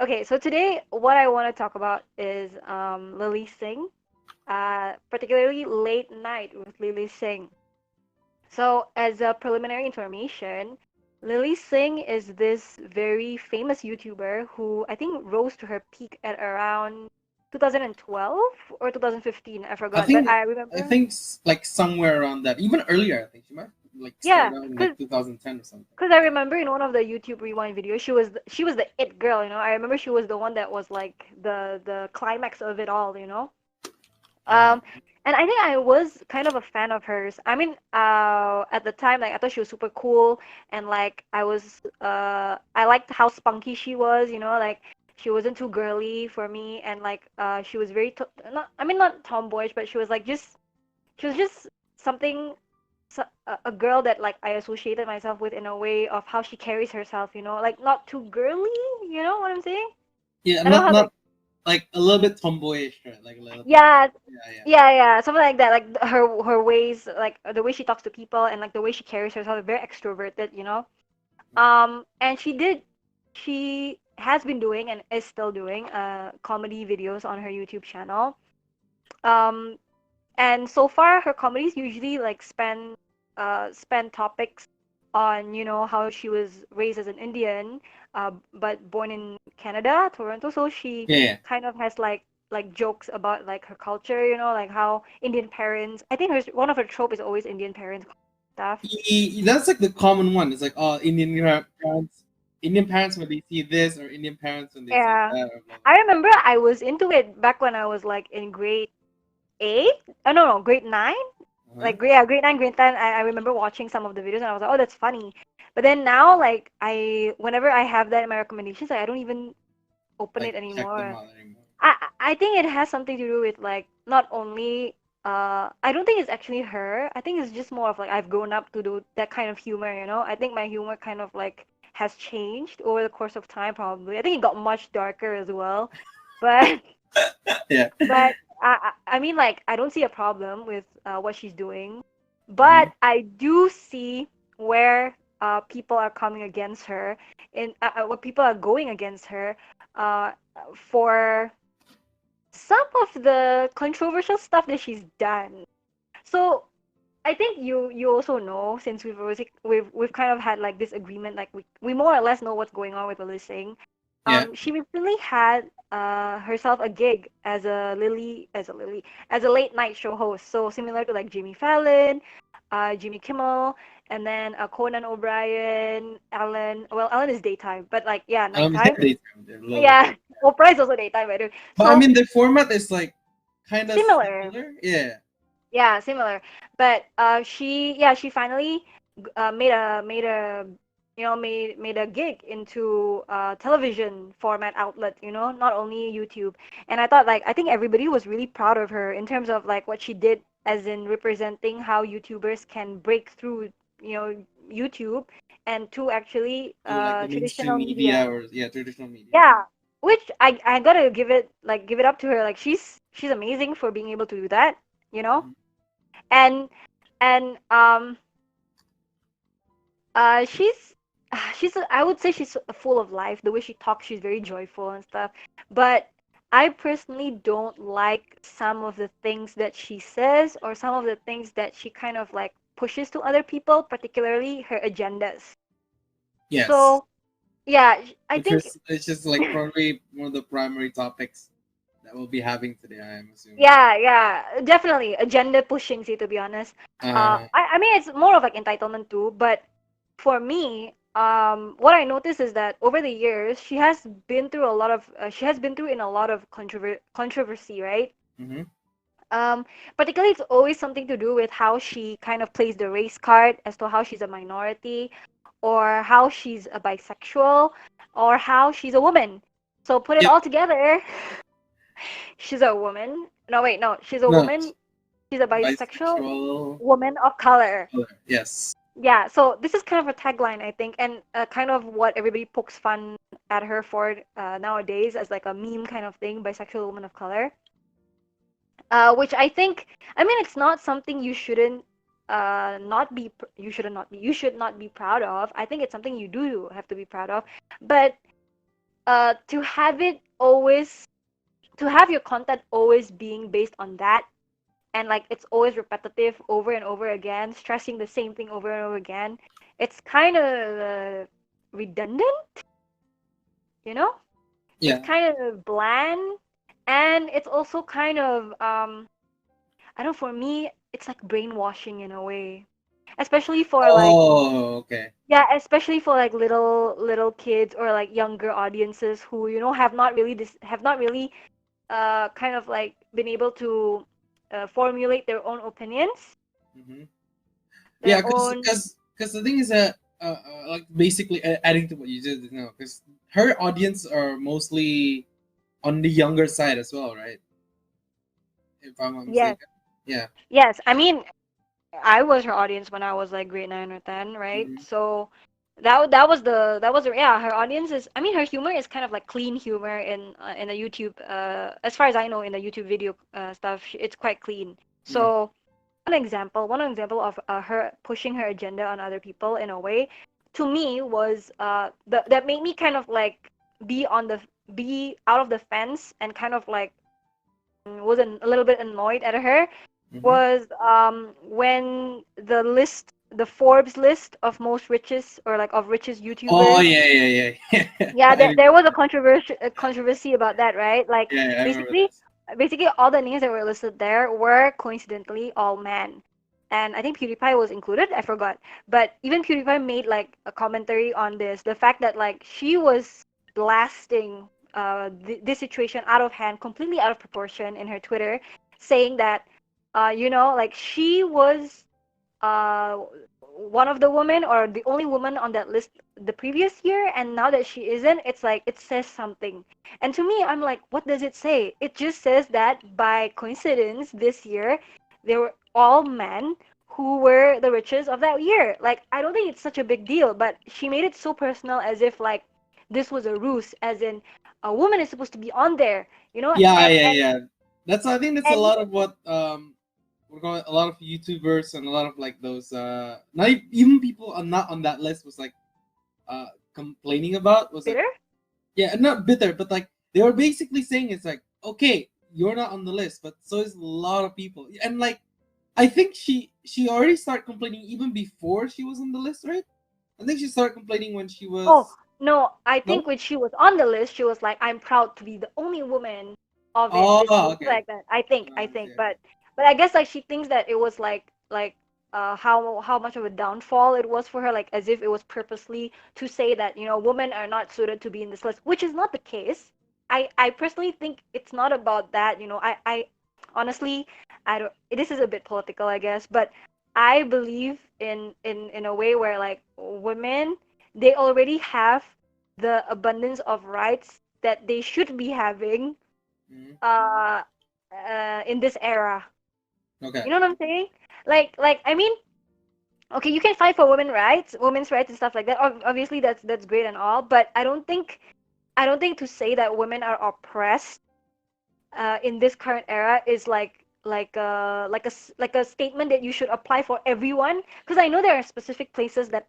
Okay, so today what I want to talk about is Lilly Singh, particularly Late Night with Lilly Singh. So, as a preliminary information, Lilly Singh is this very famous YouTuber who I think rose to her peak at around 2012 or 2015. I I forgot, but think I I remember. think like somewhere around that, even earlier. I think she might like start Yeah, out in because like 2010 or something. I remember in one of the YouTube Rewind videos, she was the it girl. I remember she was the one that was like the climax of it all. Uh, Um, and I think I was kind of a fan of hers. I mean, at the time, like I thought she was super cool, and like I liked how spunky she was. Like she wasn't too girly for me, and like she was very not, I mean, not tomboyish, but she was just something, a girl that like I associated myself with in a way of how she carries herself. Like not too girly. You know what I'm saying? yeah, I don't know how to. not like a little bit tomboyish, right? Like a little bit. Yeah, Yeah, yeah. yeah, something like that. Like her ways, like the way she talks to people, and like the way she carries herself, very extroverted. And she has been doing and is still doing comedy videos on her YouTube channel. Um, and so far her comedies usually like span topics on how she was raised as an Indian, but born in Canada, Toronto. So she Yeah, yeah. kind of has like jokes about like her culture, like how Indian parents. I think one of her trope is always Indian parents stuff. That's like the common one. It's like oh, Indian parents when they see this, or Indian parents when they see Yeah, that, or blah I remember I was into it back when I was like in grade 8. Oh no, grade 9. blah blah. Like grade 9, grade 10. I remember watching some of the videos and I was like, oh, that's funny. But then now, like whenever I have that in my recommendations, like, I don't even open Like it check them anymore. out anymore. I think it has something to do with like not only I don't think it's actually her. I think it's just more of like I've grown up to do that kind of humor. I think my humor kind of like has changed over the course of time probably. I think it got much darker as well. But Yeah. but I mean, like, I don't see a problem with what she's doing, Hmm. but I do see where people are coming against her, and what people are going against her uh, for some of the controversial stuff that she's done. So I think you also know, since we've kind of had like this agreement, like we more or less know what's going on with Lilly Singh. Yeah. She recently had herself a gig as a late night show host, so similar to like Jimmy Fallon, Jimmy Kimmel, and then Conan O'Brien, Ellen. Well, Ellen is daytime, but like yeah, Yeah, nighttime. they're a little bit. Yeah, Oprah is also daytime, by the way. But I So mean, the format is like kind of similar. similar. Yeah. Yeah, similar. But she finally made a gig into television format outlet, not only YouTube. And I think everybody was really proud of her in terms of like what she did, as in representing how YouTubers can break through, you know, YouTube and to actually To like the mainstream traditional media. media or yeah, traditional media. Yeah, which I gotta give it up to her. Like she's amazing for being able to do that, you know Mhm. and and she's I would say she's full of life. The way she talks, she's very joyful and stuff. But I personally don't like some of the things that she says, or some of the things that she kind of like pushes to other people, particularly her agendas. Yes. So yeah, I Which think is it's just like probably one of the primary topics that we'll be having today. I am assuming. yeah, definitely agenda pushing. See, to be honest, Uh, I mean it's more of like entitlement too, but for me, what I noticed is that over the years, she has been through in a lot of controversy, right? mm-hmm. Particularly, it's always something to do with how she kind of plays the race card as to how she's a minority, or how she's a bisexual, or how she's a woman. So put it Yep. all together, she's a woman. No, wait, no, she's a No. woman. She's a bisexual Bisexual. woman of color. Yes. Yeah, so this is kind of a tagline, I think, and kind of what everybody pokes fun at her for nowadays, as like a meme kind of thing, bisexual woman of color. Which I think, I mean, it's not something you shouldn't not be, you should not be proud of. I think it's something you do have to be proud of. But to have it always to have your content always being based on that, and like it's always repetitive over and over again, stressing the same thing over and over again, it's kind of redundant, you know? It's Yeah. kind of bland, and it's also kind of I don't know, for me it's like brainwashing in a way, especially for like, Oh, okay. yeah, especially for like little kids or like younger audiences who, have not really kind of like been able to formulate their own opinions, Hmm. their Yeah, own. because the thing is that like basically adding to what you just know, because her audience are mostly on the younger side as well, right? If I'm not Yes, mistaken. Yeah. yes, I mean, I was her audience when I was like grade 9 or 10, right? Hmm. So that was the, yeah, her audience is, I mean, her humor is kind of like clean humor in the YouTube, as far as I know, in the YouTube video stuff, it's quite clean. Yeah. So one example of her pushing her agenda on other people in a way, to me, was that made me kind of like be on the be out of the fence, and kind of like was a little bit annoyed at her, Hmm. was when the Forbes list of most richest, or like of richest Oh YouTubers. yeah, yeah, yeah, yeah. Yeah, I there was remember this. a controversy about that, right? Like, Yeah, I remember basically, this. all the names that were listed there were coincidentally all men. And I think PewDiePie was included, I forgot. But even PewDiePie made like a commentary on this, the fact that like she was blasting this situation out of hand, completely out of proportion in her Twitter, saying that like she was uh one of the women, or the only woman on that list the previous year, and now that she isn't, it's like it says something. And to me, I'm like, what does it say? It just says that by coincidence this year they were all men who were the richest of that year. Like, I don't think it's such a big deal, but she made it so personal, as if like this was a ruse, as in a woman is supposed to be on there, Yeah, yeah, yeah. That's I think that's a and lot of what we're going. A lot of YouTubers and a lot of like those not even people are not on that list was like complaining about was like bitter. yeah, not bitter, but like they were basically saying it's like okay, you're not on the list, but so is a lot of people, and like I think she already started complaining even before she was on the list, right? I think she started complaining when she Oh, was no, I no. think when she was on the list, she was like, "I'm proud to be the only woman of it Oh, this year," something okay. like that. I I see. think, Okay. but I guess like she thinks that it was like how much of a downfall it was for her, like as if it was purposely to say that women are not suited to be in this list, which is not the case. I personally think it's not about that. I honestly, I don't. This is a bit political, I guess, but I believe in a way where like women, they already have the abundance of rights that they should be having Mhm. uh, in this era. Okay. You know what I'm saying? Like I mean, okay, you can fight for women's rights and stuff like that. Obviously, that's great and all, but I don't think to say that women are oppressed in this current era is like a statement that you should apply for everyone, because I know there are specific places that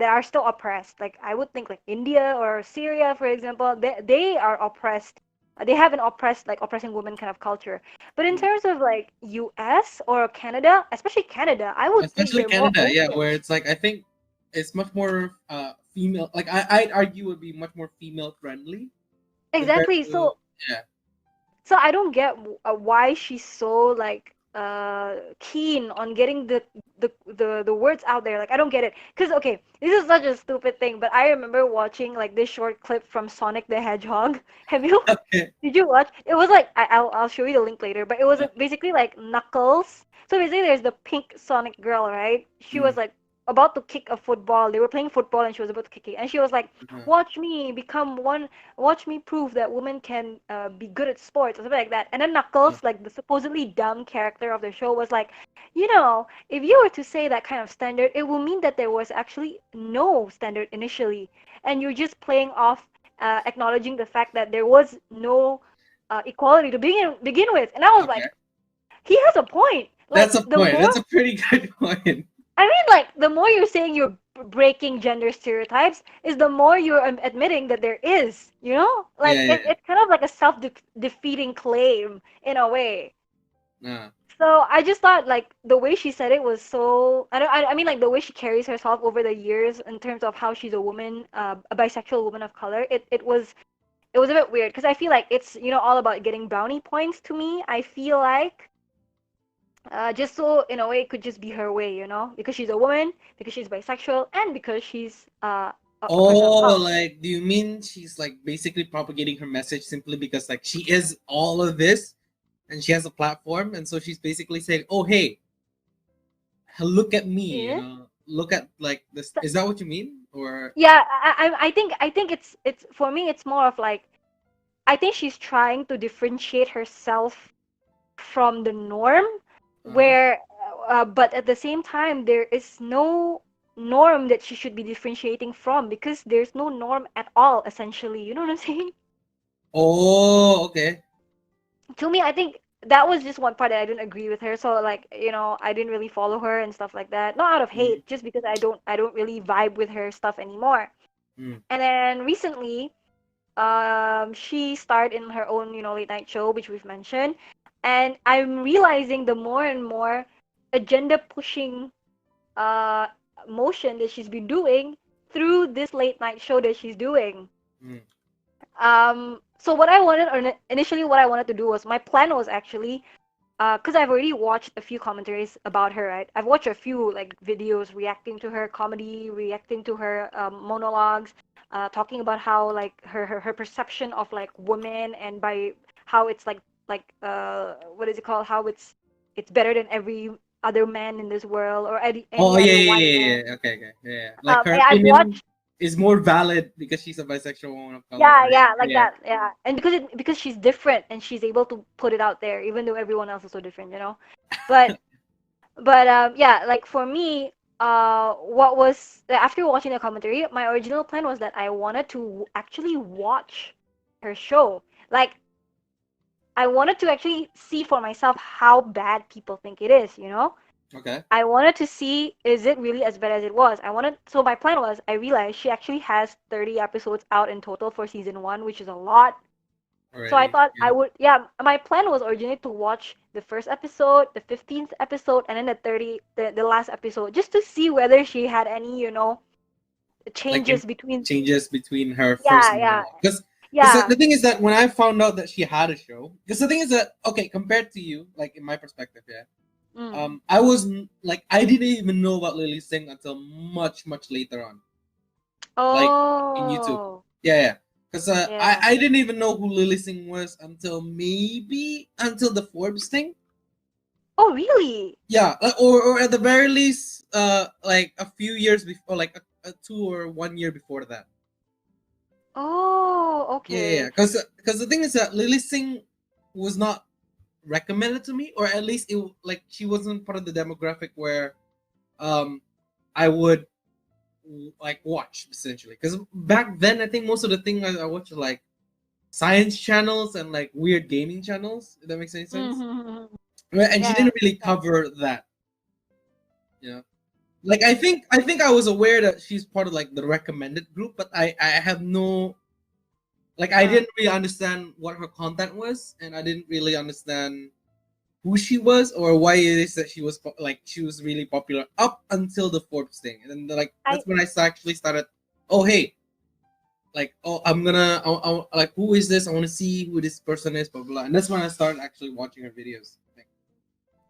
are still oppressed. Like, I would think like India or Syria, for example, they are oppressed. They have an oppressed, like oppressing women kind of culture. But in Mm. terms of like US or Canada, especially Canada, I would think Especially they're more Canada, yeah, open. where it's like I think it's much more female. Like I'd argue would be much more female friendly compared Exactly. to So yeah. I don't get why she's so like keen on getting the words out there. Like, I don't get it. Cause okay, this is such a stupid thing, but I remember watching like this short clip from Sonic the Hedgehog. Have you? Okay. Did you watch? It was like I'll show you the link later, but it was basically like Knuckles. So basically, there's the pink Sonic girl, right? She was Mm, like about to kick a football. They were playing football, and she was about to kick it, and she was like, uh-huh. "Watch me become one. Watch me prove that women can be good at sports," or something like that. And then Uh, Knuckles, like the supposedly dumb character of the show, was like, if you were to say that kind of standard, it will mean that there was actually no standard initially, and you're just playing off, acknowledging the fact that there was no equality to begin with. And I was okay. like, he has a point. That's Like, a the point. more That's a pretty good point. I mean, like, the more you're saying breaking gender stereotypes is the more you're admitting that there is, you know? Like Yeah, yeah, it's kind of like a self-defeating claim in a way. yeah. So I just thought like the way she said it was so I mean like the way she carries herself over the years in terms of how she's a woman, a bisexual woman of color. It was a bit weird because I feel like it's all about getting brownie points to me. I feel like just so in a way it could just be her way, because she's a woman, because she's bisexual, and because she's a person of Oh, color. like, do you mean she's like basically propagating her message simply because like she is all of this and she has a platform, and so she's basically saying, "Oh, hey, look at me," Yeah. look at like this. Is that what you mean? Or Yeah, I think it's for me it's more of like I think she's trying to differentiate herself from the norm, uh where but at the same time there is no norm that she should be differentiating from because there's no norm at all essentially. You know what I'm saying? oh, okay. To me, I think that was just one part that I didn't agree with her. So like, I didn't really follow her and stuff like that. Not out of Mm, hate, just because I don't really vibe with her stuff anymore. mm. And then recently, she starred in her own, late night show, which we've mentioned. And I'm realizing the more and more agenda pushing uh motion that she's been doing through this late night show that she's doing. Mm. So what I wanted, or initially what I wanted to do was, my plan was actually, because I've already watched a few commentaries about her, right? I've watched a few like videos reacting to her comedy, reacting to her monologues, talking about how like her perception of like women, and by how it's like what is it called? How it's better than every other man in this world, or any Oh, yeah, other yeah, white yeah, man. yeah. Okay, okay, yeah, yeah. Like her I've opinion watched. is more valid because she's a bisexual woman of color, Yeah, right? yeah, like Yeah. that. Yeah. And because she's different and she's able to put it out there even though everyone else is so different. But yeah, like for me, what was after watching the commentary, my original plan was that I wanted to actually watch her show. Like I wanted to actually see for myself how bad people think it is. Okay. I wanted to see, is it really as bad as it was. So my plan was, I realized she actually has 30 episodes out in total for season 1, which is a lot. So I Already. thought I Yeah. would, yeah, my plan was originally to watch the first episode, the 15th episode, and then the last episode, just to see whether she had any, Like changes between. changes between her first Yeah, yeah, monologue. Because yeah. the thing is that when I found out that she had a show, because the thing is that okay, compared to you, like in my perspective, yeah, Mm. I was like I didn't even know about Lilly Singh until much later on, like in YouTube. Oh, Yeah, yeah. Because yeah. I didn't even know who Lilly Singh was until maybe until the Forbes thing. Oh, really? Yeah, or at the very least, like a few years before, like a 2 or 1 year before that. Oh, Yeah, yeah, okay. because the thing is that Lilly Singh was not recommended to me, or at least it like she wasn't part of the demographic where um I would like watch essentially. Because back then, I think most of the thing I watched were like science channels and like weird gaming channels. If that makes any sense. Mm-hmm. Right, and she Yeah. didn't really cover that. You know, like I think I was aware that she's part of like the recommended group, but I have no like I Uh, didn't really understand what her content was, and I didn't really understand who she was or why it is that she was like she was really popular up until the Forbes thing, and then like I that's when I actually started. Oh hey, like oh I'm gonna like who is this? I want to see who this person is, blah, blah blah. And that's when I started actually watching her videos. Like,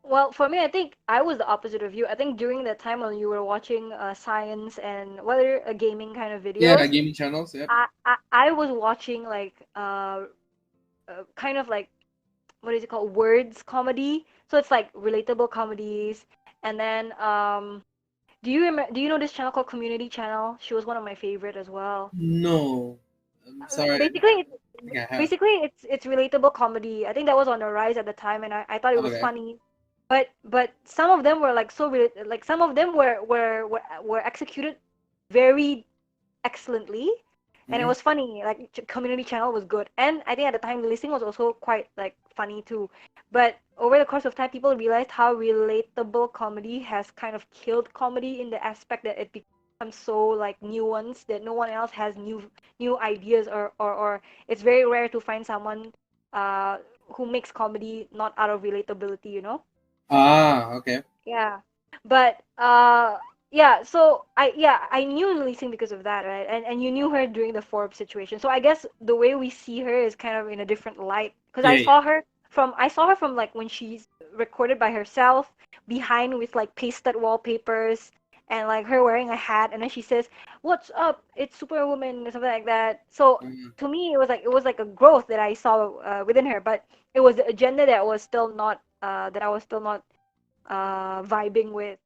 Well, for me, I think I was the opposite of you. I think during that time when you were watching science and whether gaming kind of yeah, videos, gaming channels. Yep. I was watching like kind of like, what is it called, words comedy. So it's like relatable comedies. And then do you know this channel called Community Channel? She was one of my favorite as well. No, I'm sorry. Basically, I think I have. basically it's relatable comedy. I think that was on the rise at the time, and I thought it was Okay. funny. But some of them were like like some of them were executed very excellently, and it Mm-hmm. was funny. Like Community Channel was good, and I think at the time Lilly Singh was also quite like funny too. But over the course of time, people realized how relatable comedy has kind of killed comedy in the aspect that it became so like nuanced that no one else has new ideas, or it's very rare to find someone uh who makes comedy not out of relatability, you know? Ah, okay. Yeah. But yeah, so I knew Lilly Singh because of that, right? And you knew her during the Forbes situation. So I guess the way we see her is kind of in a different light, because Yeah, yeah. I saw her from like when she's recorded by herself behind with like pasted wallpapers, and like her wearing a hat, and then she says, "What's up? It's Superwoman," or something like that. So Mm, to me it was like a growth that I saw within her, but it was the agenda that was still not that I was still not vibing with.